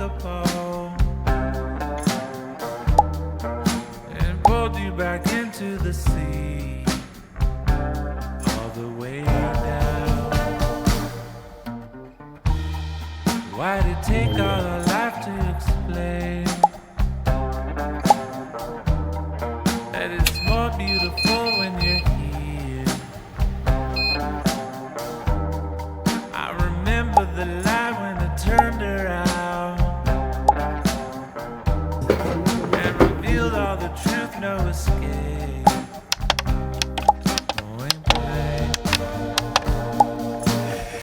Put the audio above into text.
the pole and pulled you back into the sea, all the way down. Why'd it take all our life to explain that it's more beautiful when you're here? I remember the light when it turned her out and revealed all the truth, no escape.